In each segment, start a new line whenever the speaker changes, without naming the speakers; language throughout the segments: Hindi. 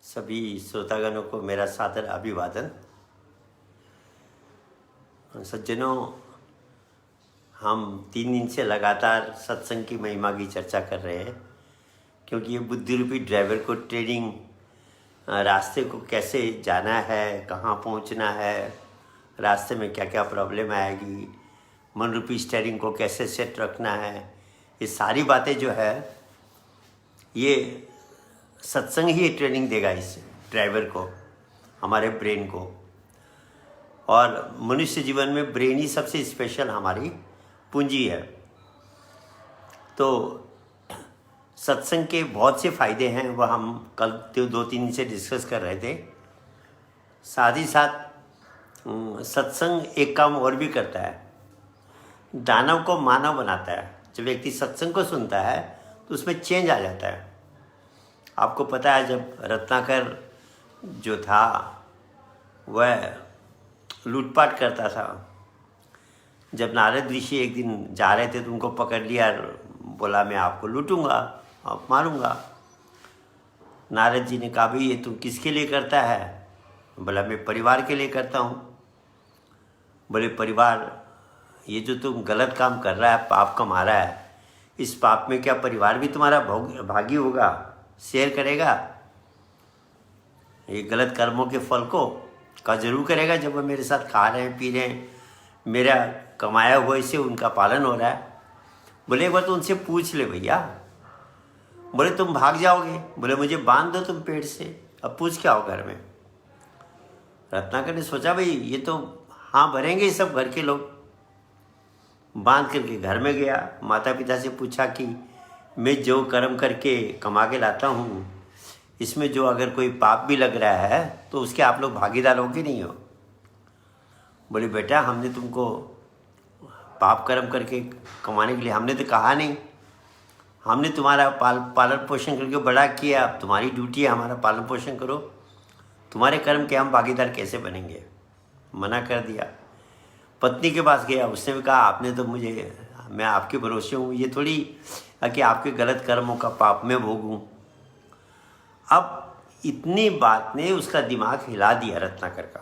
सभी श्रोतागणों को मेरा सादर अभिवादन। सज्जनों, हम 3 दिन से लगातार सत्संग की महिमा की चर्चा कर रहे हैं, क्योंकि ये बुद्धि रूपी ड्राइवर को ट्रेनिंग, रास्ते को कैसे जाना है, कहाँ पहुँचना है, रास्ते में क्या क्या प्रॉब्लम आएगी, मन रूपी स्टीयरिंग को कैसे सेट रखना है, ये सारी बातें जो है ये सत्संग ही ट्रेनिंग देगा इस ड्राइवर को, हमारे ब्रेन को। और मनुष्य जीवन में ब्रेन ही सबसे स्पेशल हमारी पूंजी है। तो सत्संग के बहुत से फायदे हैं, वह हम कल 2-3 दिन से डिस्कस कर रहे थे। साथ ही साथ सत्संग एक काम और भी करता है, दानव को मानव बनाता है। जब व्यक्ति सत्संग को सुनता है तो उसमें चेंज आ जाता है। आपको पता है, जब रत्नाकर जो था वह लूटपाट करता था। जब नारद ऋषि एक दिन जा रहे थे तो उनको पकड़ लिया और बोला, मैं आपको लूटूंगा, आप मारूंगा। नारद जी ने कहा, भाई ये तुम किसके लिए करता है? बोला, मैं परिवार के लिए करता हूँ। बोले, परिवार, ये जो तुम गलत काम कर रहा है, पाप कमा रहा है, इस पाप में क्या परिवार भी तुम्हारा भागी होगा, शेयर करेगा? ये गलत कर्मों के फल को का जरूर करेगा। जब वो मेरे साथ खा रहे हैं, पी रहे हैं, मेरा कमाया हुआ इससे उनका पालन हो रहा है। बोले, एक बार तो उनसे पूछ ले भैया। बोले, तुम भाग जाओगे? बोले, मुझे बांध दो तुम पेड़ से, अब पूछ के आओ घर में। रत्नाकर ने सोचा, भाई ये तो हाँ भरेंगे सब घर के लोग। बांध करके घर में गया, माता पिता से पूछा कि मैं जो कर्म करके कमा के लाता हूँ, इसमें जो अगर कोई पाप भी लग रहा है तो उसके आप लोग भागीदार हो कि नहीं हो? बोले, बेटा हमने तुमको पाप कर्म करके कमाने के लिए हमने तो कहा नहीं, हमने तुम्हारा पालन पोषण करके बड़ा किया, अब तुम्हारी ड्यूटी है हमारा पालन पोषण करो, तुम्हारे कर्म के हम भागीदार कैसे बनेंगे? मना कर दिया। पत्नी के पास गया, उसने भी कहा, आपने तो मुझे, मैं आपके भरोसे हूँ, ये थोड़ी कि आपके गलत कर्मों का पाप मैं भोगूं। अब इतनी बात ने उसका दिमाग हिला दिया रत्नाकर का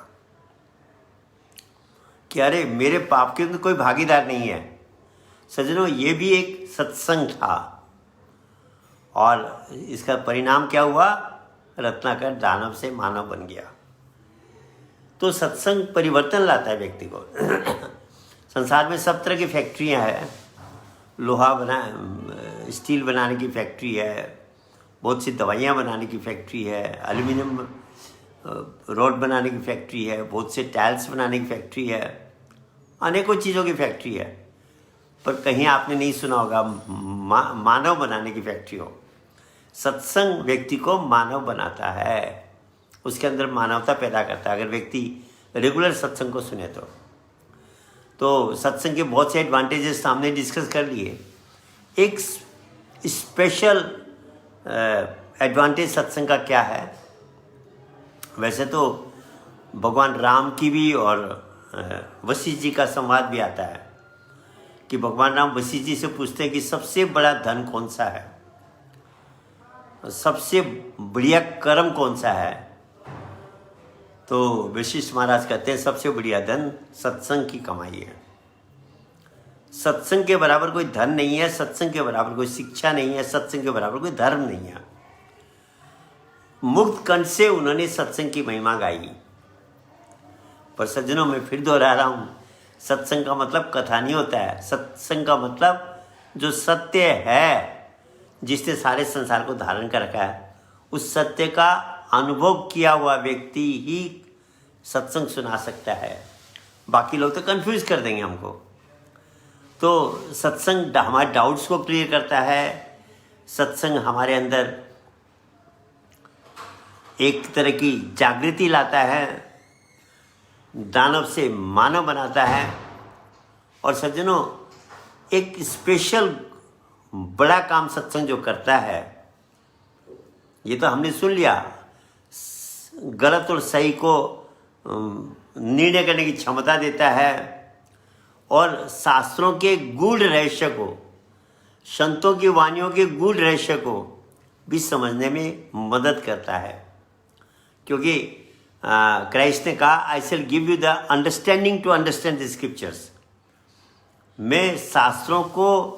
कि अरे मेरे पाप के अंदर कोई भागीदार नहीं है। सज्जनों, ये भी एक सत्संग था और इसका परिणाम क्या हुआ? रत्नाकर दानव से मानव बन गया। तो सत्संग परिवर्तन लाता है व्यक्ति को। संसार में सब तरह की फैक्ट्रियां हैं, स्टील बनाने की फैक्ट्री है, बहुत सी दवाइयाँ बनाने की फैक्ट्री है, एल्युमिनियम रोड बनाने की फैक्ट्री है, बहुत से टाइल्स बनाने की फैक्ट्री है, अनेकों चीज़ों की फैक्ट्री है। पर कहीं आपने नहीं सुना होगा मानव बनाने की फैक्ट्री हो। सत्संग व्यक्ति को मानव बनाता है, उसके अंदर मानवता पैदा करता है। अगर व्यक्ति रेगुलर सत्संग को सुने तो सत्संग के बहुत से एडवांटेजेस सामने डिस्कस कर लिए। एक स्पेशल एडवांटेज सत्संग का क्या है? वैसे तो भगवान राम की भी और वशिष्ठ जी का संवाद भी आता है कि भगवान राम वशिष्ठ जी से पूछते हैं कि सबसे बड़ा धन कौन सा है, सबसे बढ़िया कर्म कौन सा है? तो वशिष्ठ महाराज कहते हैं, सबसे बढ़िया धन सत्संग की कमाई है। सत्संग के बराबर कोई धन नहीं है, सत्संग के बराबर कोई शिक्षा नहीं है, सत्संग के बराबर कोई धर्म नहीं है। मुक्त कंठ से उन्होंने सत्संग की महिमा गाई। पर सज्जनों, मैं फिर दोहरा रहा हूं, सत्संग का मतलब कथा नहीं होता है। सत्संग का मतलब जो सत्य है, जिसने सारे संसार को धारण कर रखा है, उस सत्य का अनुभव किया हुआ व्यक्ति ही सत्संग सुना सकता है। बाकी लोग तो कंफ्यूज कर देंगे हमको। तो सत्संग हमारे डाउट्स को क्लियर करता है। सत्संग हमारे अंदर एक तरह की जागृति लाता है, दानव से मानव बनाता है। और सज्जनों, एक स्पेशल बड़ा काम सत्संग जो करता है, ये तो हमने सुन लिया, गलत और सही को निर्णय करने की क्षमता देता है और शास्त्रों के गूढ़ रहस्य को, संतों की वाणियों के गूढ़ रहस्य को भी समझने में मदद करता है। क्योंकि क्राइस्ट ने कहा I shall give you the understanding to understand the scriptures. मैं शास्त्रों को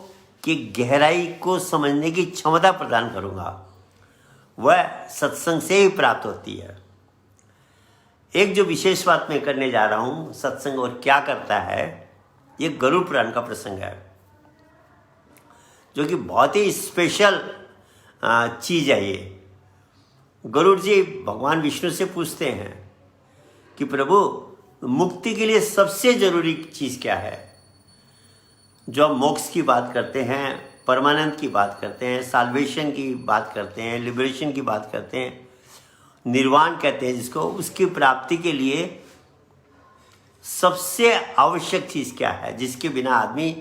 की गहराई को समझने की क्षमता प्रदान करूंगा। वह सत्संग से ही प्राप्त होती है। एक जो विशेष बात मैं करने जा रहा हूं, सत्संग और क्या करता है, ये गरुड़ पुराण का प्रसंग है, जो कि बहुत ही स्पेशल चीज है। ये गरुड़ जी भगवान विष्णु से पूछते हैं कि प्रभु, मुक्ति के लिए सबसे जरूरी चीज क्या है? जो हम मोक्ष की बात करते हैं, परमानंद की बात करते हैं, साल्वेशन की बात करते हैं, लिबरेशन की बात करते हैं, निर्वाण कहते हैं जिसको, उसकी प्राप्ति के लिए सबसे आवश्यक चीज क्या है, जिसके बिना आदमी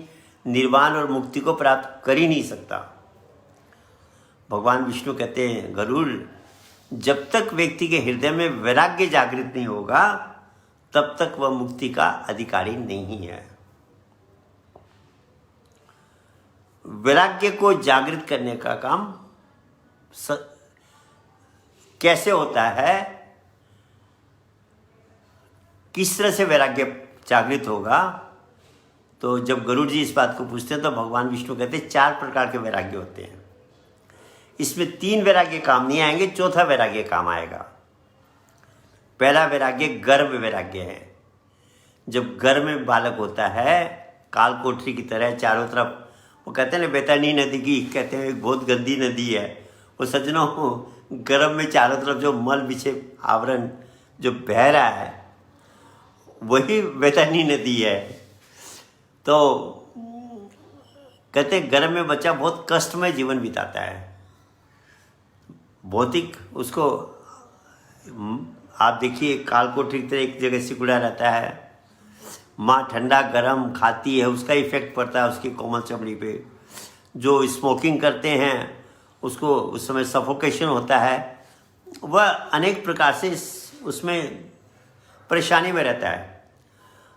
निर्वाण और मुक्ति को प्राप्त कर ही नहीं सकता? भगवान विष्णु कहते हैं, गरुड़, जब तक व्यक्ति के हृदय में वैराग्य जागृत नहीं होगा तब तक वह मुक्ति का अधिकारी नहीं है। वैराग्य को जागृत करने का काम कैसे होता है, किस तरह से वैराग्य जागृत होगा? तो जब गरुड़ जी इस बात को पूछते हैं तो भगवान विष्णु कहते हैं 4 प्रकार के वैराग्य होते हैं। इसमें 3 वैराग्य काम नहीं आएंगे, चौथा वैराग्य काम आएगा। पहला वैराग्य गर्भ वैराग्य है। जब गर्भ में बालक होता है, काल कोठरी की तरह चारों तरफ, वो कहते हैं ना बैतरणी नदी की, कहते हैं बहुत गंदी नदी है। वो सज्जनों, गर्भ में चारों तरफ जो मल बिछे आवरण जो बह रहा है वही बैतरणी नदी है। तो कहते हैं गर्भ में बच्चा बहुत कष्टमय जीवन बिताता है। भौतिक उसको आप देखिए, काल कोठरी की तरह एक जगह सिकुड़ा रहता है। माँ ठंडा गरम खाती है, उसका इफेक्ट पड़ता है उसकी कोमल चमड़ी पे। जो स्मोकिंग करते हैं उसको उस समय सफोकेशन होता है। वह अनेक प्रकार से उसमें परेशानी में रहता है।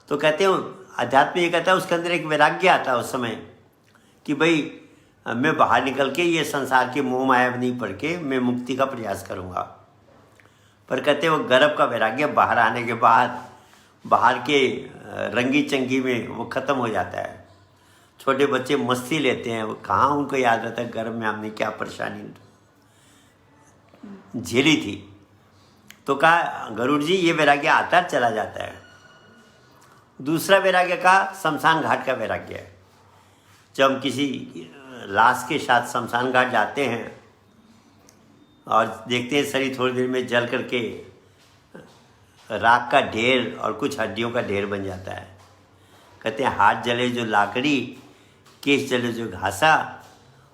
तो कहते हैं अध्यात्म ये कहता है उसके अंदर एक वैराग्य आता है उस समय कि भाई मैं बाहर निकल के ये संसार के मोह माया नहीं पड़ के मैं मुक्ति का प्रयास करूँगा। पर कहते हैं वो गर्भ का वैराग्य बाहर आने के बाद बाहर के रंगी चंगी में वो ख़त्म हो जाता है। छोटे बच्चे मस्ती लेते हैं, वो कहाँ उनको याद रहता है गर्भ में हमने क्या परेशानी झेली थी। तो कहा गरुड़ जी ये वैराग्य आता चला जाता है। दूसरा वैराग्य का शमशान घाट का वैराग्य है। जब हम किसी लाश के साथ शमशान घाट जाते हैं और देखते हैं शरीर थोड़ी देर में जल करके राख का ढेर और कुछ हड्डियों का ढेर बन जाता है। कहते हैं हाथ जले जो लाकड़ी, केस जले जो घासा,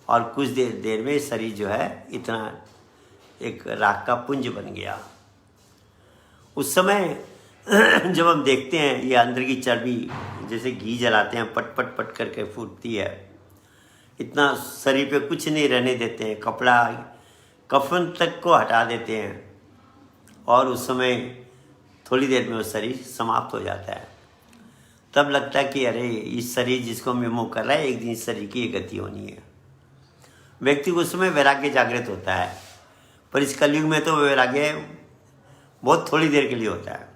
और कुछ देर में शरीर जो है इतना एक राख का पुंज बन गया। उस समय जब हम देखते हैं ये अंदर की चर्बी जैसे घी जलाते हैं, पट पट पट करके फूटती है, इतना शरीर पे कुछ नहीं रहने देते हैं, कपड़ा कफन तक को हटा देते हैं, और उस समय थोड़ी देर में वो शरीर समाप्त हो जाता है। तब लगता है कि अरे इस शरीर जिसको मैं मोह कर रहा है, एक दिन इस शरीर की ये गति होनी है। व्यक्ति को उस समय वैराग्य जागृत होता है। पर इस कलयुग में तो वैराग्य बहुत थोड़ी देर के लिए होता है।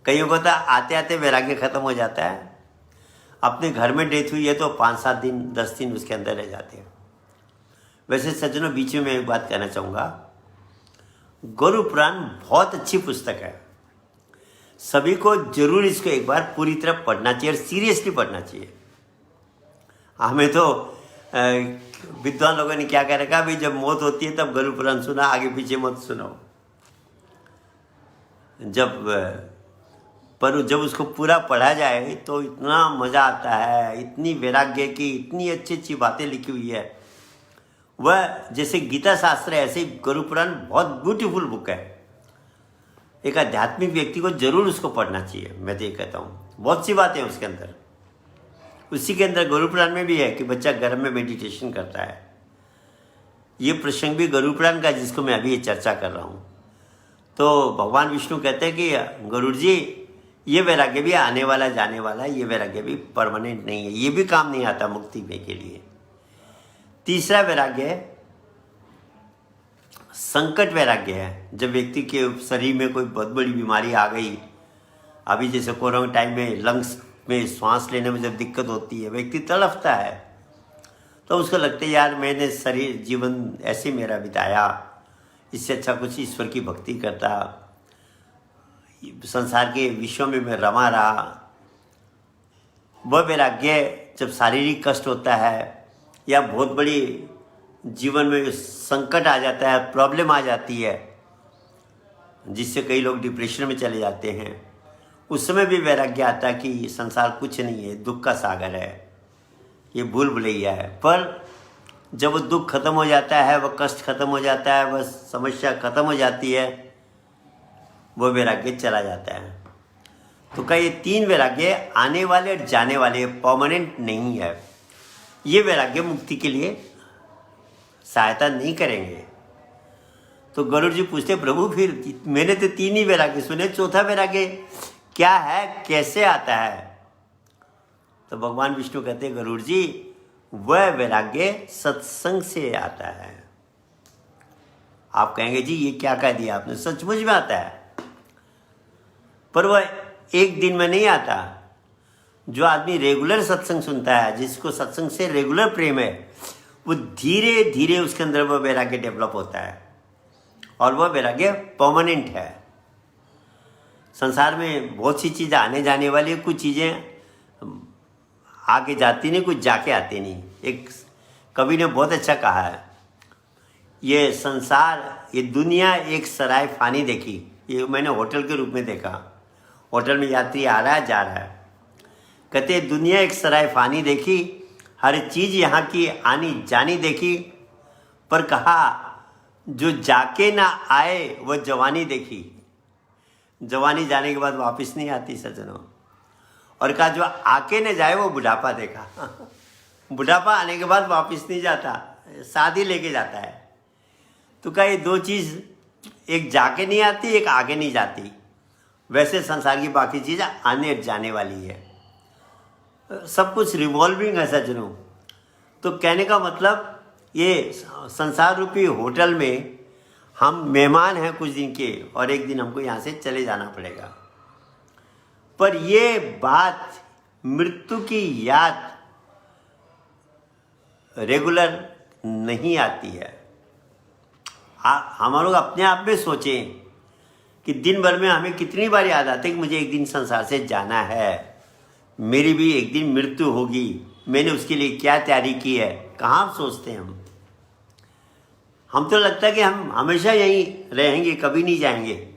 कईयों को तो आते आते वैराग्य खत्म हो जाता है। अपने घर में डेथ हुई है तो 5-7 दिन 10 दिन उसके अंदर रह जाते हैं। वैसे सज्जनों, बीच में मैं एक बात कहना चाहूँगा, गरुड़ पुराण बहुत अच्छी पुस्तक है। सभी को जरूर इसको एक बार पूरी तरह पढ़ना चाहिए और सीरियसली पढ़ना चाहिए। हमें तो विद्वान लोगों ने क्या कह रखा, भाई जब मौत होती है तब गरुड़ पुराण सुना, आगे पीछे मत सुनो। पर जब उसको पूरा पढ़ा जाए तो इतना मज़ा आता है, इतनी वैराग्य की इतनी अच्छी अच्छी बातें लिखी हुई है। वह जैसे गीता शास्त्र है, ऐसे ही गरुड़ पुराण बहुत ब्यूटीफुल बुक है। एक आध्यात्मिक व्यक्ति को जरूर उसको पढ़ना चाहिए। मैं तो ये कहता हूँ, बहुत सी बातें हैं उसके अंदर। उसी के अंदर गरुड़ पुराण में भी है कि बच्चा गर्भ में मेडिटेशन करता है। ये प्रसंग भी गरुड़ पुराण का, जिसको मैं अभी चर्चा कर रहा हूँ। तो भगवान विष्णु कहते हैं कि गरुड़ जी ये वैराग्य भी आने वाला जाने वाला है, ये वैराग्य भी परमानेंट नहीं है, ये भी काम नहीं आता मुक्ति में के लिए। तीसरा वैराग्य संकट वैराग्य है। जब व्यक्ति के शरीर में कोई बहुत बड़ी बीमारी आ गई, अभी जैसे कोरोना टाइम में लंग्स में सांस लेने में जब दिक्कत होती है, व्यक्ति तड़फता है, तो उसको लगता है यार मैंने शरीर जीवन ऐसे मेरा बिताया, इससे अच्छा कुछ ईश्वर की भक्ति करता, संसार के विषयों में मैं रमा रहा। वह वैराग्य जब शारीरिक कष्ट होता है या बहुत बड़ी जीवन में संकट आ जाता है, प्रॉब्लम आ जाती है, जिससे कई लोग डिप्रेशन में चले जाते हैं, उस समय भी वैराग्य आता है कि संसार कुछ नहीं है, दुख का सागर है, ये भूल भुलैया है। पर जब वो दुख खत्म हो जाता है, वह कष्ट खत्म हो जाता है, वह समस्या खत्म हो जाती है, वह वैराग्य चला जाता है। तो क्या ये तीन वैराग्य आने वाले और जाने वाले, परमानेंट नहीं है। ये वैराग्य मुक्ति के लिए सहायता नहीं करेंगे। तो गरुड़ जी पूछते प्रभु फिर मैंने तो तीन ही वैराग्य सुने, चौथा वैराग्य क्या है, कैसे आता है? तो भगवान विष्णु कहते हैं गरुड़ जी वह वैराग्य सत्संग से आता है। आप कहेंगे जी ये क्या कह दिया आपने, सचमुच में आता है, पर वह एक दिन में नहीं आता। जो आदमी रेगुलर सत्संग सुनता है, जिसको सत्संग से रेगुलर प्रेम है, वो धीरे धीरे उसके अंदर वह वैराग्य डेवलप होता है और वह वैराग्य परमानेंट है। संसार में बहुत सी चीज़ें आने जाने वाली, कुछ चीज़ें आके जाती नहीं, कुछ जाके आती नहीं। एक कवि ने बहुत अच्छा कहा है, ये संसार, ये दुनिया एक सराय फानी देखी। ये मैंने होटल के रूप में देखा। होटल में यात्री आ रहा है, जा रहा है, कहते दुनिया एक सराय फानी देखी, हर चीज़ यहाँ की आनी जानी देखी, पर कहा जो जाके ना आए वह जवानी देखी। जवानी जाने के बाद वापस नहीं आती सज्जनों। और कहा जो आके न जाए वो बुढ़ापा देखा। बुढ़ापा आने के बाद वापस नहीं जाता, शादी लेके जाता है। तो क्या ये दो चीज़, एक जाके नहीं आती, एक आगे नहीं जाती। वैसे संसार की बाकी चीज़ें आने जाने वाली है, सब कुछ रिवॉल्विंग है सज्जनों। तो कहने का मतलब ये संसार रूपी होटल में हम मेहमान हैं कुछ दिन के, और एक दिन हमको यहाँ से चले जाना पड़ेगा। पर ये बात, मृत्यु की याद रेगुलर नहीं आती है। हम लोग अपने आप में सोचें कि दिन भर में हमें कितनी बार याद आती है कि मुझे एक दिन संसार से जाना है, मेरी भी एक दिन मृत्यु होगी, मैंने उसके लिए क्या तैयारी की है। कहाँ सोचते हैं हम तो लगता है कि हम हमेशा यहीं रहेंगे, कभी नहीं जाएंगे।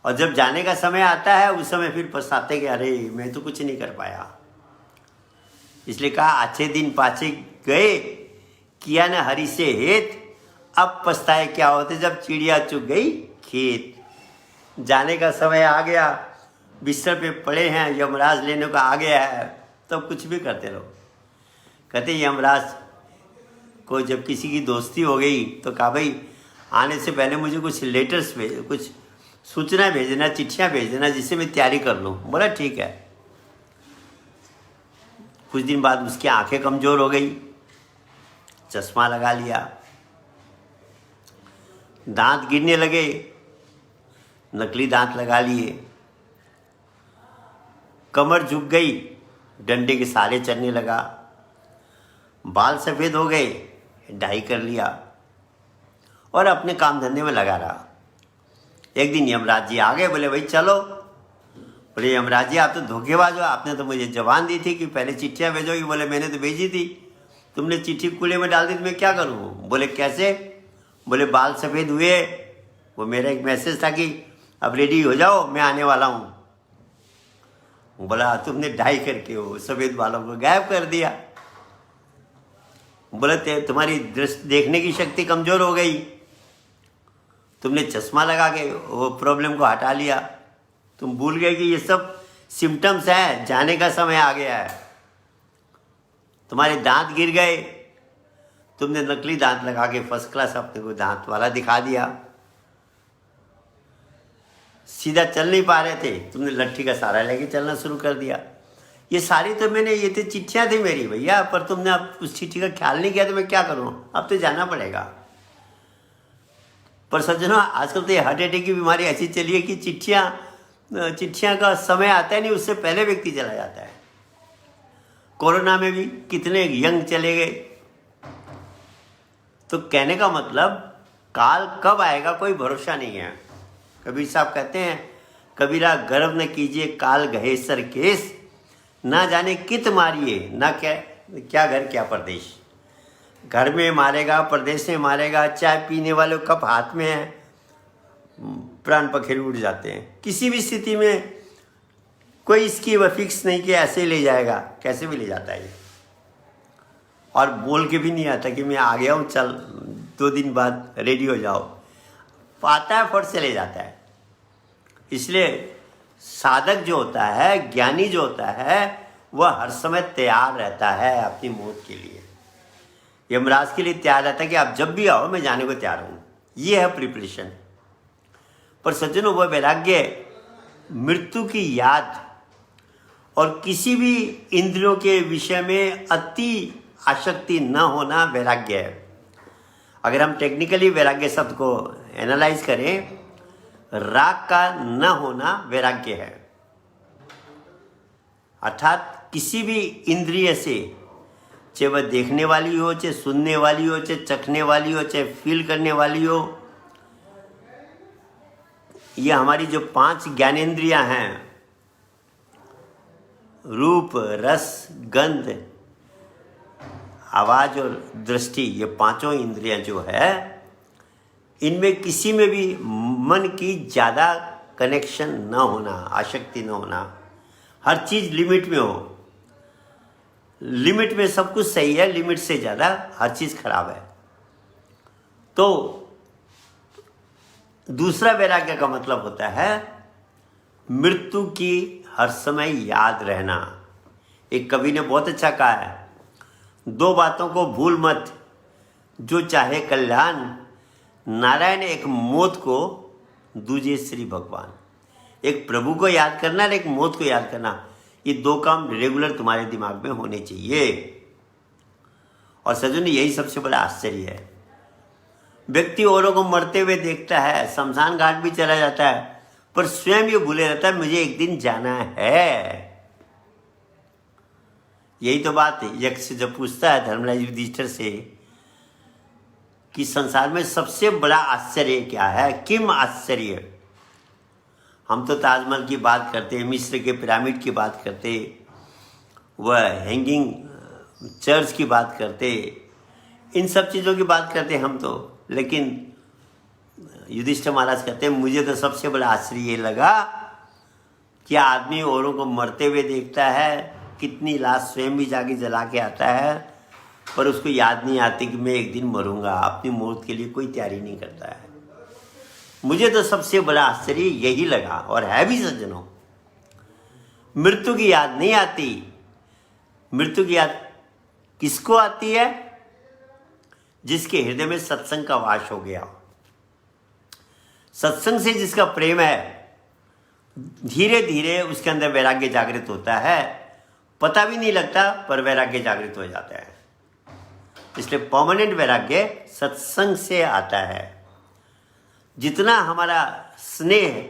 और जब जाने का समय आता है, उस समय फिर पछताते कि अरे मैं तो कुछ नहीं कर पाया। इसलिए कहा अच्छे दिन पाछे गए, किया न हरि से हेत, अब पछताए क्या होते जब चिड़िया चुग गई खेत। जाने का समय आ गया, बिस्तर पे पड़े हैं, यमराज लेने को आ गया है, तब कुछ भी करते रहो। कहते यमराज को जब किसी की दोस्ती हो गई तो कहा भाई आने से पहले मुझे कुछ लेटर्स भेज, कुछ सूचना भेजना, चिट्ठियाँ भेज देना, जिससे मैं तैयारी कर लूँ। बोला ठीक है। कुछ दिन बाद उसकी आंखें कमज़ोर हो गई, चश्मा लगा लिया, दांत गिरने लगे, नकली दांत लगा लिए, कमर झुक गई, डंडे के सहारे चलने लगा, बाल सफ़ेद हो गए, डाई कर लिया और अपने काम धंधे में लगा रहा। एक दिन यमराज जी आ गए, बोले भाई चलो। बोले यमराज जी आप तो धोखेबाज हो, आपने तो मुझे जबान दी थी कि पहले चिट्ठियाँ भेजोगी। बोले मैंने तो भेजी थी, तुमने चिट्ठी कूड़े में डाल दी तो मैं क्या करूँ। बोले कैसे। बोले बाल सफ़ेद हुए, वो मेरा एक मैसेज था कि अब रेडी हो जाओ मैं आने वाला हूँ। बोला तुमने डाई करके वो सफ़ेद बालों को गायब कर दिया। बोले तुम्हारी दृष्टि देखने की शक्ति कमज़ोर हो गई, तुमने चश्मा लगा के वो प्रॉब्लम को हटा लिया, तुम भूल गए कि ये सब सिम्टम्स हैं, जाने का समय आ गया है। तुम्हारे दांत गिर गए, तुमने नकली दांत लगा के फर्स्ट क्लास अपने को दांत वाला दिखा दिया। सीधा चल नहीं पा रहे थे, तुमने लट्ठी का सहारा लेके चलना शुरू कर दिया। ये सारी तो मैंने, ये तो चिट्ठियाँ थी मेरी भैया, पर तुमने अब उस चिट्ठी का ख्याल नहीं किया तो मैं क्या करूँ, अब तो जाना पड़ेगा। पर सज्जनों, आजकल तो ये हार्ट अटैक की बीमारी ऐसी चली है कि चिट्ठियाँ का समय आता है नहीं, उससे पहले व्यक्ति चला जाता है। कोरोना में भी कितने यंग चले गए। तो कहने का मतलब, काल कब आएगा कोई भरोसा नहीं है। कबीर साहब कहते हैं, कबीरा गर्व न कीजिए काल गहे सर केस, ना जाने कित मारिए ना क्या घर क्या परदेश। घर में मारेगा, परदेश में मारेगा, चाय पीने वाले कप हाथ में है, प्राण पखेरु उड़ जाते हैं। किसी भी स्थिति में कोई इसकी वह फिक्स नहीं कि ऐसे ले जाएगा, कैसे भी ले जाता है ये। और बोल के भी नहीं आता कि मैं आ गया हूँ, चल 2 दिन बाद रेडी हो जाओ। आता है, फट से ले जाता है। इसलिए साधक जो होता है, ज्ञानी जो होता है, वह हर समय तैयार रहता है अपनी मौत के लिए। यमराज के लिए तैयार रहता है कि आप जब भी आओ मैं जाने को तैयार हूँ। ये है प्रिपरेशन। पर सज्जनों, वह वैराग्य मृत्यु की याद और किसी भी इंद्रियों के विषय में अति आसक्ति न होना वैराग्य है। अगर हम टेक्निकली वैराग्य शब्द को एनालाइज करें, राग का न होना वैराग्य है। अर्थात किसी भी इंद्रिय से, चाहे वह देखने वाली हो, चाहे सुनने वाली हो, चाहे चखने वाली हो, चाहे फील करने वाली हो, ये हमारी जो 5 ज्ञानेंद्रियां हैं, रूप, रस, गंध, आवाज और दृष्टि, ये 5 इंद्रियां जो है, इनमें किसी में भी मन की ज़्यादा कनेक्शन न होना, आसक्ति न होना। हर चीज़ लिमिट में हो। लिमिट में सब कुछ सही है, लिमिट से ज़्यादा हर चीज़ खराब है। तो दूसरा वैराग्य का मतलब होता है मृत्यु की हर समय याद रहना। एक कवि ने बहुत अच्छा कहा है, 2 बातों को भूल मत, जो चाहे कल्याण, नारायण एक मौत को, दूजे श्री भगवान। एक प्रभु को याद करना और एक मौत को याद करना, ये 2 काम रेगुलर तुम्हारे दिमाग में होने चाहिए। और सज्जन, यही सबसे बड़ा आश्चर्य है। व्यक्ति औरों को मरते हुए देखता है, शमशान घाट भी चला जाता है, पर स्वयं ये भूले रहता है मुझे एक दिन जाना है। यही तो बात है। यक्ष जब पूछता है धर्मराज युधिष्ठिर से कि संसार में सबसे बड़ा आश्चर्य क्या है, किम आश्चर्य। हम तो ताजमहल की बात करते, मिस्र के पिरामिड की बात करते, वह हैंगिंग चर्च की बात करते, इन सब चीज़ों की बात करते हम तो। लेकिन युधिष्ठिर महाराज कहते हैं मुझे तो सबसे बड़ा आश्चर्य ये लगा कि आदमी औरों को मरते हुए देखता है, कितनी लाश स्वयं भी जाके जला के आता है, पर उसको याद नहीं आती कि मैं एक दिन मरूंगा। अपनी मौत के लिए कोई तैयारी नहीं करता है। मुझे तो सबसे बड़ा आश्चर्य यही लगा, और है भी सज्जनों। मृत्यु की याद नहीं आती। मृत्यु की याद किसको आती है? जिसके हृदय में सत्संग का वास हो गया। सत्संग से जिसका प्रेम है, धीरे धीरे उसके अंदर वैराग्य जागृत होता है। पता भी नहीं लगता, पर वैराग्य जागृत हो जाता है। इसलिए परमानेंट वैराग्य सत्संग से आता है। जितना हमारा स्नेह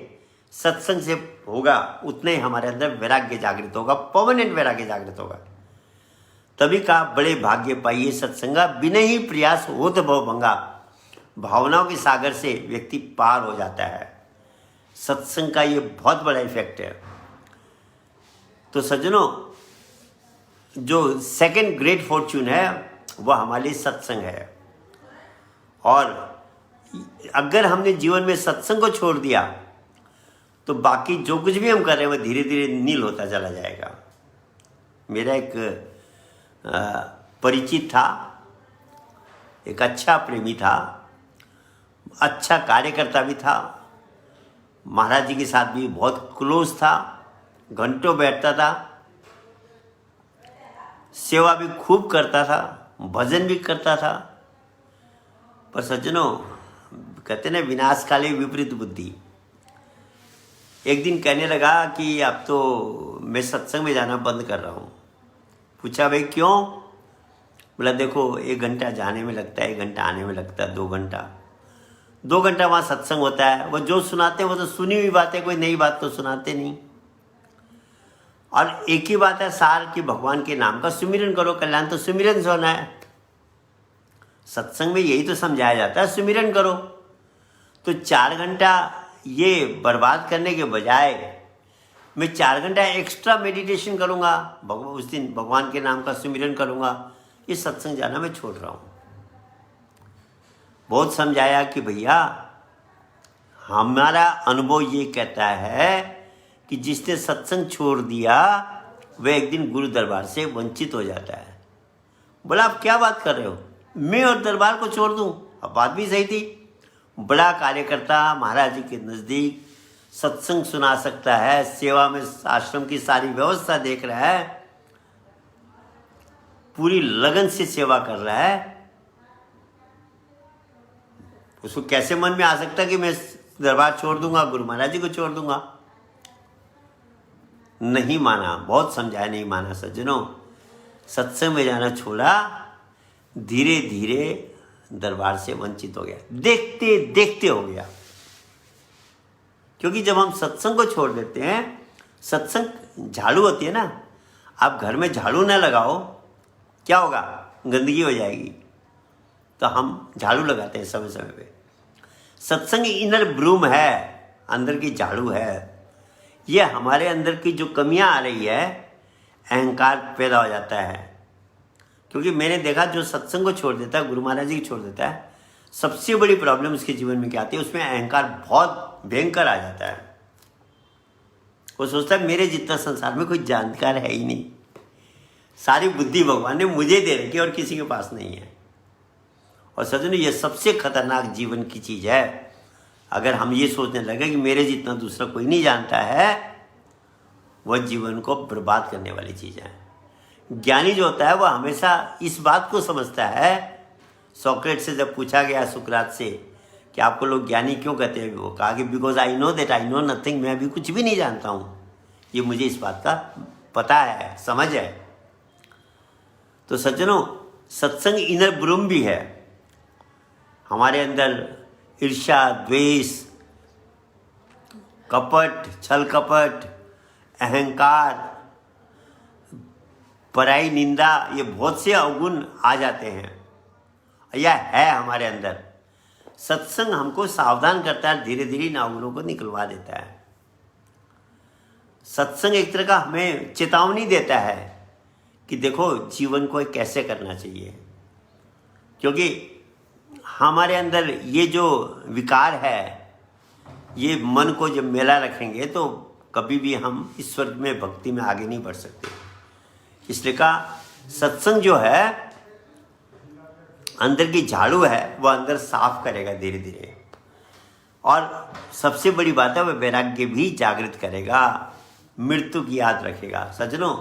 सत्संग से होगा, उतने ही हमारे अंदर वैराग्य जागृत होगा, परमानेंट वैराग्य जागृत होगा। तभी कहा बड़े भाग्य पाइए सत्संगा, बिना ही प्रयास हो तो भव भंगा। भावनाओं के सागर से व्यक्ति पार हो जाता है। सत्संग का ये बहुत बड़ा इफेक्ट है। तो सज्जनों, जो सेकंड ग्रेट फॉर्च्यून है वह हमारे लिए सत्संग है। और अगर हमने जीवन में सत्संग को छोड़ दिया तो बाकी जो कुछ भी हम कर रहे हैं वह धीरे धीरे नील होता चला जाएगा। मेरा एक परिचित था, एक अच्छा प्रेमी था, अच्छा कार्यकर्ता भी था, महाराज जी के साथ भी बहुत क्लोज था, घंटों बैठता था, सेवा भी खूब करता था, भजन भी करता था। पर सज्जनों, कहते ना विनाश काले विपरीत बुद्धि। एक दिन कहने लगा कि अब तो मैं सत्संग में जाना बंद कर रहा हूँ। पूछा भाई क्यों? बोला देखो 1 घंटा जाने में लगता है, 1 घंटा आने में लगता है, 2 घंटा। 2 घंटा वहाँ सत्संग होता है, वो जो सुनाते हैं वो तो सुनी हुई बात है, कोई नई बात तो सुनाते नहीं। और एक ही बात है सार कि भगवान के नाम का सुमिरन करो, कल्याण तो सुमिरन से होना है। सत्संग में यही तो समझाया जाता है, सुमिरन करो। तो 4 घंटा ये बर्बाद करने के बजाय मैं 4 घंटा एक्स्ट्रा मेडिटेशन करूँगा, उस दिन भगवान के नाम का सुमिरन करूँगा, ये सत्संग जाना मैं छोड़ रहा हूँ। बहुत समझाया कि भैया हमारा अनुभव ये कहता है कि जिसने सत्संग छोड़ दिया वह एक दिन गुरु दरबार से वंचित हो जाता है। बोला आप क्या बात कर रहे हो, मैं और दरबार को छोड़ दूं? अब बात भी सही थी। बड़ा कार्यकर्ता महाराज जी के नज़दीक सत्संग सुना सकता है, सेवा में आश्रम की सारी व्यवस्था देख रहा है, पूरी लगन से सेवा कर रहा है। उसको कैसे मन में आ सकता कि मैं दरबार छोड़ दूंगा, गुरु महाराज जी को छोड़ दूंगा? नहीं माना, बहुत समझाया, नहीं माना सज्जनों। सत्संग में जाना छोड़ा, धीरे धीरे दरबार से वंचित हो गया, देखते देखते हो गया। क्योंकि जब हम सत्संग को छोड़ देते हैं, सत्संग झाड़ू होती है ना, आप घर में झाड़ू ना लगाओ क्या होगा, गंदगी हो जाएगी, तो हम झाड़ू लगाते हैं समय समय पे। सत्संग इनर ब्रूम है, अंदर की झाड़ू है। ये हमारे अंदर की जो कमियां आ रही है, अहंकार पैदा हो जाता है। क्योंकि मैंने देखा जो सत्संग को छोड़ देता है, गुरु महाराज जी को छोड़ देता है, सबसे बड़ी प्रॉब्लम उसके जीवन में क्या आती है, उसमें अहंकार बहुत भयंकर आ जाता है। वो सोचता है मेरे जितना संसार में कोई जानकार है ही नहीं, सारी बुद्धि भगवान ने मुझे दे रखी और किसी के पास नहीं है। और सज्जनों, ये सबसे खतरनाक जीवन की चीज़ है। अगर हम ये सोचने लगे कि मेरे जितना दूसरा कोई नहीं जानता है, वह जीवन को बर्बाद करने वाली चीज़ है। ज्ञानी जो होता है वह हमेशा इस बात को समझता है। सोक्रेट से जब पूछा गया सुकरात से कि आपको लोग ज्ञानी क्यों कहते हैं, वो कहा कि because I know that I know nothing, मैं अभी कुछ भी नहीं जानता हूँ, ये मुझे इस बात का पता है, समझ है। तो सज्जनों, सत्संग इनर ब्रूम भी है। हमारे अंदर ईर्ष्या, द्वेष, कपट, छल कपट, अहंकार, पराई निंदा, ये बहुत से अवगुण आ जाते हैं, यह है हमारे अंदर। सत्संग हमको सावधान करता है, धीरे धीरे इन अवगुणों को निकलवा देता है। सत्संग एक तरह का हमें चेतावनी देता है कि देखो जीवन को कैसे करना चाहिए। क्योंकि हमारे अंदर ये जो विकार है, ये मन को जब मेला रखेंगे तो कभी भी हम ईश्वर में भक्ति में आगे नहीं बढ़ सकते। इसलिए कहा सत्संग जो है अंदर की झाड़ू है, वह अंदर साफ करेगा धीरे धीरे। और सबसे बड़ी बात है, वह वैराग्य भी जागृत करेगा, मृत्यु की याद रखेगा। सज्जनों,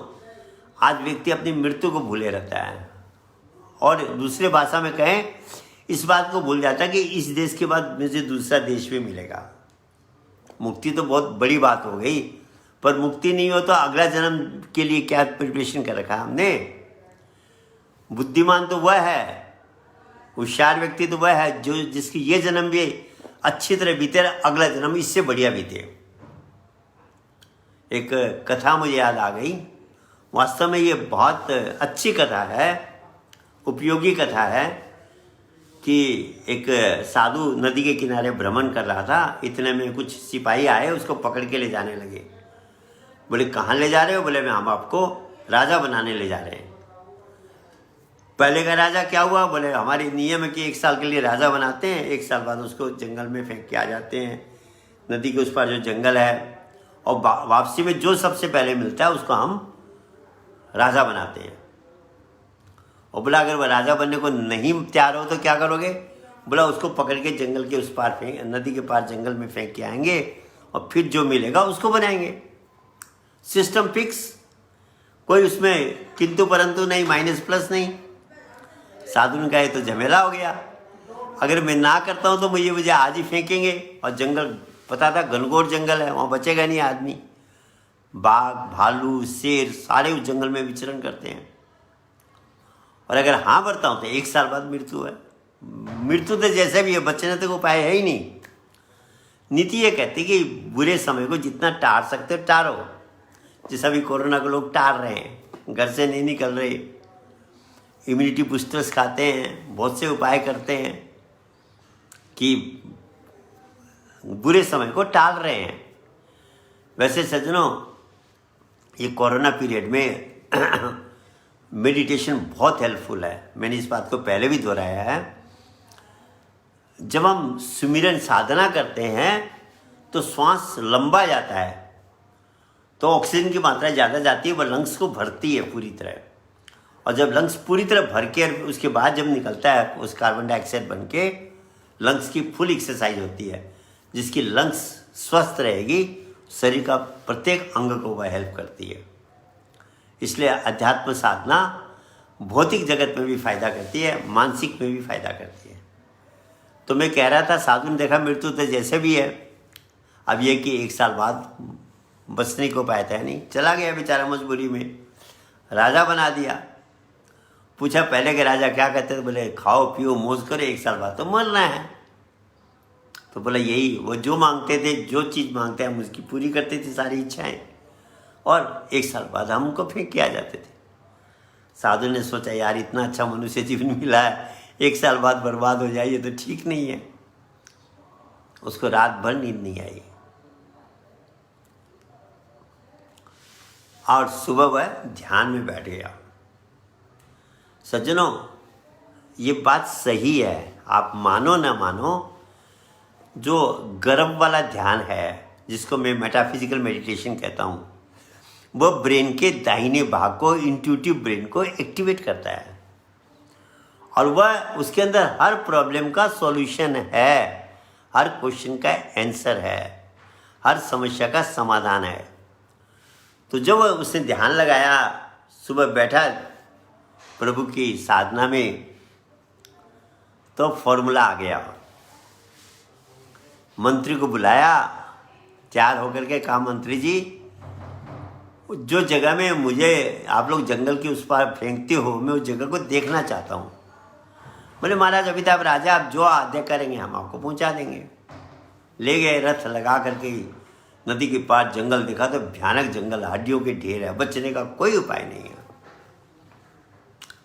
आज व्यक्ति अपनी मृत्यु को भूले रहता है, और दूसरे भाषा में कहें, इस बात को भूल जाता है कि इस देश के बाद मुझे दूसरा देश भी मिलेगा। मुक्ति तो बहुत बड़ी बात हो गई, पर मुक्ति नहीं हो तो अगला जन्म के लिए क्या प्रिपरेशन कर रखा है हमने? बुद्धिमान तो वह है, होशियार व्यक्ति तो वह है जो जिसकी ये जन्म भी अच्छी तरह बीते, अगला जन्म इससे बढ़िया बीते। एक कथा मुझे याद आ गई, वास्तव में ये बहुत अच्छी कथा है, उपयोगी कथा है। कि एक साधु नदी के किनारे भ्रमण कर रहा था, इतने में कुछ सिपाही आए, उसको पकड़ के ले जाने लगे। बोले कहाँ ले जा रहे हो? बोले मैं हम आपको राजा बनाने ले जा रहे हैं। पहले का राजा क्या हुआ? बोले हमारी नियम है कि 1 साल के लिए राजा बनाते हैं, 1 साल बाद उसको जंगल में फेंक के आ जाते हैं, नदी के उस पार जो जंगल है, और वापसी में जो सबसे पहले मिलता है उसको हम राजा बनाते हैं। और बोला अगर वह राजा बनने को नहीं तैयार हो तो क्या करोगे? बोला उसको पकड़ के जंगल के उस पार फेंक, नदी के पार जंगल में फेंक के आएंगे, और फिर जो मिलेगा उसको बनाएंगे। सिस्टम फिक्स, कोई उसमें किंतु परंतु नहीं, माइनस प्लस नहीं। साधु ने कहा तो झमेला हो गया, अगर मैं ना करता हूँ तो मुझे आज ही फेंकेंगे, और जंगल पता था घनघोर जंगल है, वहाँ बचेगा नहीं आदमी। बाघ, भालू, शेर सारे उस जंगल में विचरण करते हैं। और अगर हाँ बढ़ता हूँ तो 1 साल बाद मृत्यु है। मृत्यु तो जैसे भी है, बचने तो उपाय है ही नहीं। नीति ये कहती कि बुरे समय को जितना टाल सकते हो टालो। जैसे अभी कोरोना को लोग टाल रहे हैं, घर से नहीं निकल रहे, इम्यूनिटी बूस्टर्स खाते हैं, बहुत से उपाय करते हैं कि बुरे समय को टाल रहे हैं। वैसे सज्जनों, ये कोरोना पीरियड में मेडिटेशन बहुत हेल्पफुल है। मैंने इस बात को पहले भी दोहराया है। जब हम सुमिरन साधना करते हैं तो श्वास लंबा जाता है, तो ऑक्सीजन की मात्रा ज़्यादा जाती है, वह लंग्स को भरती है पूरी तरह। और जब लंग्स पूरी तरह भर के उसके बाद जब निकलता है उस कार्बन डाइऑक्साइड बन के, लंग्स की फुल एक्सरसाइज होती है, जिसकी लंग्स स्वस्थ रहेगी, शरीर का प्रत्येक अंग को वह हेल्प करती है। इसलिए अध्यात्म साधना भौतिक जगत में भी फायदा करती है, मानसिक में भी फायदा करती है। तो मैं कह रहा था, साधु ने देखा मृत्यु तो जैसे भी है, अब ये कि 1 साल बाद बचने को उपाय था नहीं, चला गया बेचारा मजबूरी में, राजा बना दिया। पूछा पहले के राजा क्या कहते थे, बोले खाओ पियो मौज करो, 1 साल बाद तो मरना है। तो बोला यही, वो जो मांगते थे, जो चीज़ मांगते हैं हम उसकी पूरी करते थे, सारी इच्छाएं, और 1 साल बाद हमको फेंक के आ जाते थे। साधु ने सोचा यार इतना अच्छा मनुष्य जीवन मिला है, 1 साल बाद बर्बाद हो जाए, ये तो ठीक नहीं है। उसको रात भर नींद नहीं आई और सुबह वह ध्यान में बैठ गया। सज्जनों, ये बात सही है, आप मानो ना मानो, जो गर्भ वाला ध्यान है, जिसको मैं मेटाफिजिकल मेडिटेशन कहता हूँ, वो ब्रेन के दाहिने भाग को, इंट्यूटिव ब्रेन को एक्टिवेट करता है, और वह उसके अंदर हर प्रॉब्लम का सॉल्यूशन है, हर क्वेश्चन का आंसर है, हर समस्या का समाधान है। तो जब उसने ध्यान लगाया, सुबह बैठा प्रभु की साधना में, तो फॉर्मूला आ गया। मंत्री को बुलाया, तैयार होकर के कहा मंत्री जी, जो जगह में मुझे आप लोग जंगल के उस पार फेंकते हो, मैं उस जगह को देखना चाहता हूँ। बोले महाराज अभी तो आप राजा, आप जो आज्ञा करेंगे हम आपको पहुँचा देंगे। ले गए, रथ लगा करके नदी के पार जंगल देखा तो भयानक जंगल, हड्डियों के ढेर है, बचने का कोई उपाय नहीं है।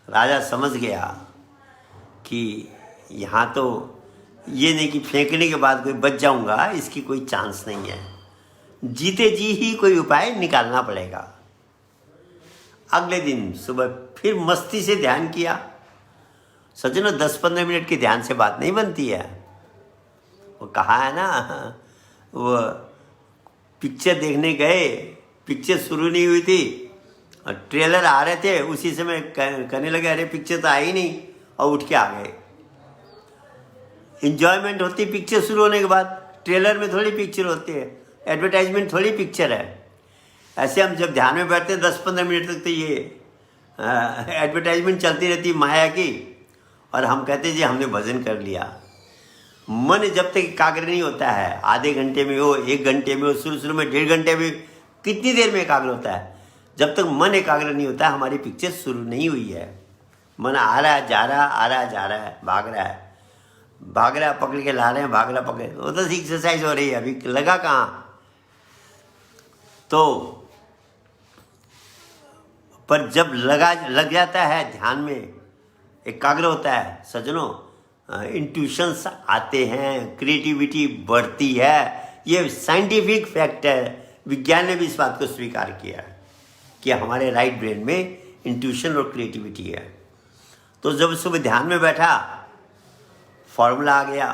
राजा समझ गया कि यहाँ तो ये नहीं कि फेंकने के बाद कोई बच जाऊंगा, इसकी कोई चांस नहीं है, जीते जी ही कोई उपाय निकालना पड़ेगा। अगले दिन सुबह फिर मस्ती से ध्यान किया। सज्जनों, 10-15 मिनट के ध्यान से बात नहीं बनती है। वो कहा है ना, वो पिक्चर देखने गए, पिक्चर शुरू नहीं हुई थी और ट्रेलर आ रहे थे, उसी समय कहने लगे अरे पिक्चर तो आई नहीं, और उठ के आ गए। इंजॉयमेंट होती पिक्चर शुरू होने के बाद, ट्रेलर में थोड़ी पिक्चर होती है, एडवर्टाइजमेंट थोड़ी पिक्चर है। ऐसे हम जब ध्यान में बैठते हैं 10-15 मिनट तक तो ये एडवर्टाइजमेंट चलती रहती माया की, और हम कहते जी हमने भजन कर लिया। मन जब तक एकाग्र नहीं होता है, आधे घंटे में हो, 1 घंटे में हो, शुरू में 1.5 घंटे में, कितनी देर में एकाग्र होता है? जब तक मन एकाग्र नहीं होता, हमारी पिक्चर शुरू नहीं हुई है। मन आ रहा है, जा रहा, आ रहा है, जा रहा है, भाग रहा है, पकड़ के ला रहे हैं, भाग रहा पकड़े, वो तो एक्सरसाइज हो रही है, अभी लगा कहाँ? तो पर जब लग जाता है ध्यान में, एकाग्र होता है सज्जनों, इंट्यूशंस आते हैं, क्रिएटिविटी बढ़ती है। ये साइंटिफिक फैक्ट है, विज्ञान ने भी इस बात को स्वीकार किया है कि हमारे राइट ब्रेन में इंट्यूशन और क्रिएटिविटी है। तो जब सुबह ध्यान में बैठा, फॉर्मूला आ गया।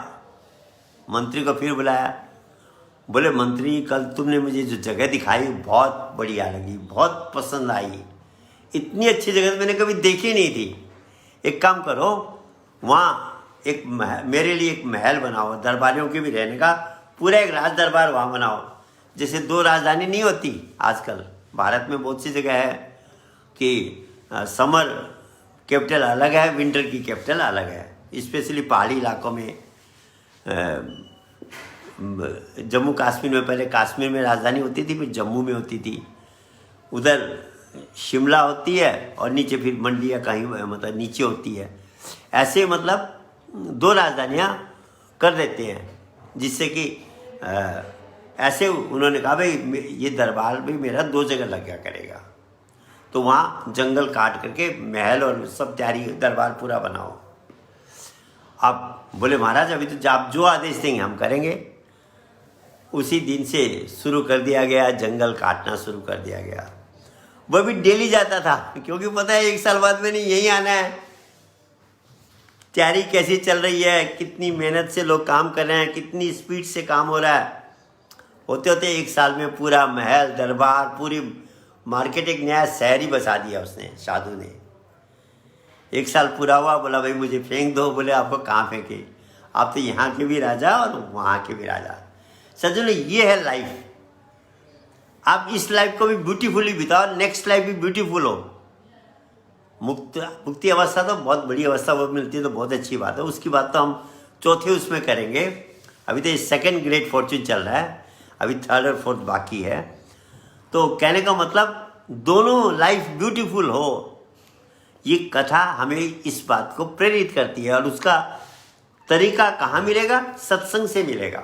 मंत्री को फिर बुलाया, बोले मंत्री कल तुमने मुझे जो जगह दिखाई बहुत बढ़िया लगी, बहुत पसंद आई, इतनी अच्छी जगह मैंने कभी देखी नहीं थी। एक काम करो, वहाँ एक मेरे लिए एक महल बनाओ, दरबारियों के भी रहने का, पूरा एक राज दरबार वहाँ बनाओ। जैसे 2 राजधानी नहीं होती आजकल, भारत में बहुत सी जगह है कि समर कैपिटल अलग है, विंटर की कैपिटल अलग है। स्पेशली पहाड़ी इलाकों में, जम्मू कश्मीर में, पहले कश्मीर में राजधानी होती थी, फिर जम्मू में होती थी, उधर शिमला होती है, और नीचे फिर मंडी या कहीं मतलब नीचे होती है। ऐसे मतलब 2 राजधानियाँ कर देते हैं, जिससे कि ऐसे उन्होंने कहा भाई ये दरबार भी मेरा 2 जगह लग गया करेगा। तो वहाँ जंगल काट करके महल और सब तैयारी, दरबार पूरा बनाओ। आप बोले महाराज अभी तो आप जो आदेश देंगे हम करेंगे। उसी दिन से शुरू कर दिया गया, जंगल काटना शुरू कर दिया गया। वह भी डेली जाता था, क्योंकि पता है 1 साल बाद मैंने यहीं आना है। तैयारी कैसी चल रही है, कितनी मेहनत से लोग काम कर रहे हैं, कितनी स्पीड से काम हो रहा है। होते होते 1 साल में पूरा महल, दरबार, पूरी मार्केट, एक नया शहर ही बसा दिया उसने, साधु ने। 1 साल पूरा हुआ, बोला भाई मुझे फेंक दो। बोले आपको कहाँ फेंके, आप तो यहाँ के भी राजा और वहाँ के भी राजा। सज्जनों, ये है लाइफ। आप इस लाइफ को भी ब्यूटीफुली बिताओ, नेक्स्ट लाइफ भी ब्यूटीफुल हो। मुक्ति अवस्था तो बहुत बड़ी अवस्था वो मिलती है, तो बहुत अच्छी बात है। उसकी बात तो हम चौथे उसमें करेंगे। अभी तो 2nd ग्रेट फॉर्च्यून चल रहा है, अभी 3rd और 4th बाकी है। तो कहने का मतलब दोनों लाइफ ब्यूटीफुल हो, ये कथा हमें इस बात को प्रेरित करती है। और उसका तरीका कहाँ मिलेगा? सत्संग से मिलेगा।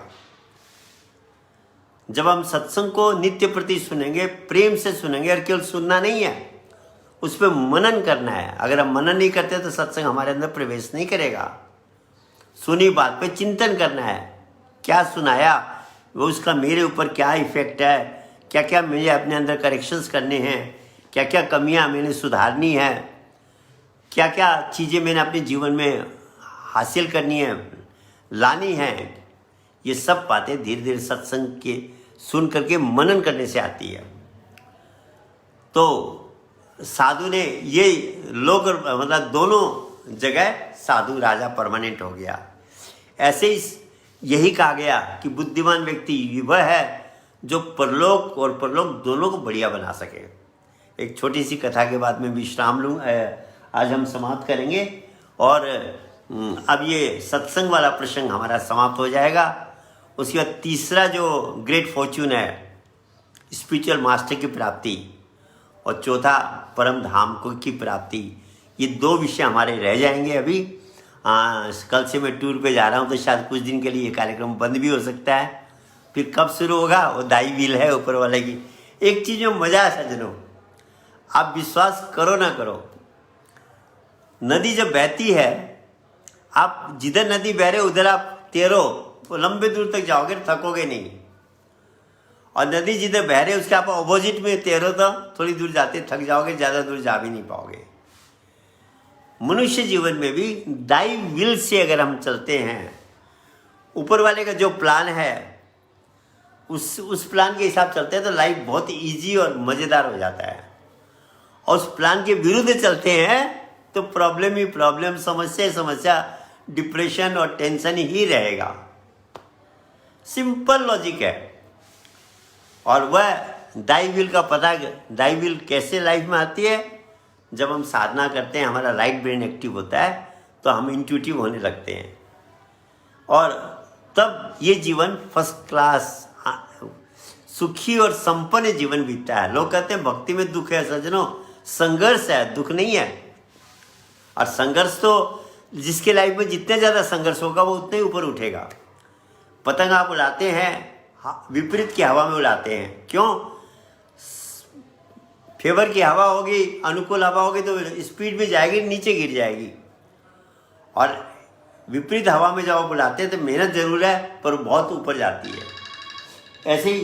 जब हम सत्संग को नित्य प्रति सुनेंगे, प्रेम से सुनेंगे, और केवल सुनना नहीं है, उस पर मनन करना है। अगर हम मनन नहीं करते तो सत्संग हमारे अंदर प्रवेश नहीं करेगा। सुनी बात पे चिंतन करना है, क्या सुनाया वो, उसका मेरे ऊपर क्या इफेक्ट है, क्या क्या मुझे अपने अंदर करेक्शंस करने हैं, क्या क्या कमियां मैंने सुधारनी है, क्या क्या चीज़ें मैंने अपने जीवन में हासिल करनी है, लानी है। ये सब बातें धीरे धीरे सत्संग के सुन करके मनन करने से आती है। तो साधु ने ये लोग, मतलब दोनों जगह साधु राजा परमानेंट हो गया। ऐसे ही यही कहा गया कि बुद्धिमान व्यक्ति वह है जो परलोक और परलोक दोनों को बढ़िया बना सके। एक छोटी सी कथा के बाद में विश्राम लूँ, आज हम समाप्त करेंगे। और अब ये सत्संग वाला प्रसंग हमारा समाप्त हो जाएगा। उसके बाद तीसरा जो ग्रेट फॉर्च्यून है, स्पिरिचुअल मास्टर की प्राप्ति, और चौथा परम धाम को की प्राप्ति। ये 2 विषय हमारे रह जाएंगे अभी। कल से मैं टूर पे जा रहा हूँ, तो शायद कुछ दिन के लिए ये कार्यक्रम बंद भी हो सकता है। फिर कब शुरू होगा वो दाई विल है ऊपर वाले की। एक चीज़ में मज़ा है सज्जनों, आप विश्वास करो ना करो, नदी जब बहती है, आप जिधर नदी बह रहे उधर आप तैरो तो लंबे दूर तक जाओगे, थकोगे नहीं। और नदी जिधर बह रहे उसके आप अपोजिट में तैरो तो थोड़ी दूर जाते थक जाओगे, ज़्यादा दूर जा भी नहीं पाओगे। मनुष्य जीवन में भी दाई विल से अगर हम चलते हैं, ऊपर वाले का जो प्लान है उस प्लान के हिसाब चलते हैं, तो लाइफ बहुत इजी और मज़ेदार हो जाता है। और उस प्लान के विरुद्ध चलते हैं तो प्रॉब्लम ही प्रॉब्लम, समस्या ही समस्या, डिप्रेशन और टेंशन ही रहेगा। सिंपल लॉजिक है। और वह दाई विल का पता, दाई विल कैसे लाइफ में आती है? जब हम साधना करते हैं, हमारा राइट ब्रेन एक्टिव होता है, तो हम इंट्यूटिव होने लगते हैं, और तब ये जीवन फर्स्ट क्लास सुखी और संपन्न जीवन बीतता है। लोग कहते हैं भक्ति में दुख है। सज्जनों, संघर्ष है, दुख नहीं है। और संघर्ष तो जिसके लाइफ में जितने ज़्यादा संघर्ष होगा वो उतने ही ऊपर उठेगा। पतंग आप उड़ाते हैं, विपरीत की हवा में उड़ाते हैं। क्यों? फेवर की हवा होगी, अनुकूल हवा होगी तो स्पीड में जाएगी, नीचे गिर जाएगी। और विपरीत हवा में जब आप उड़ाते हैं तो मेहनत जरूर है, पर बहुत ऊपर जाती है। ऐसे ही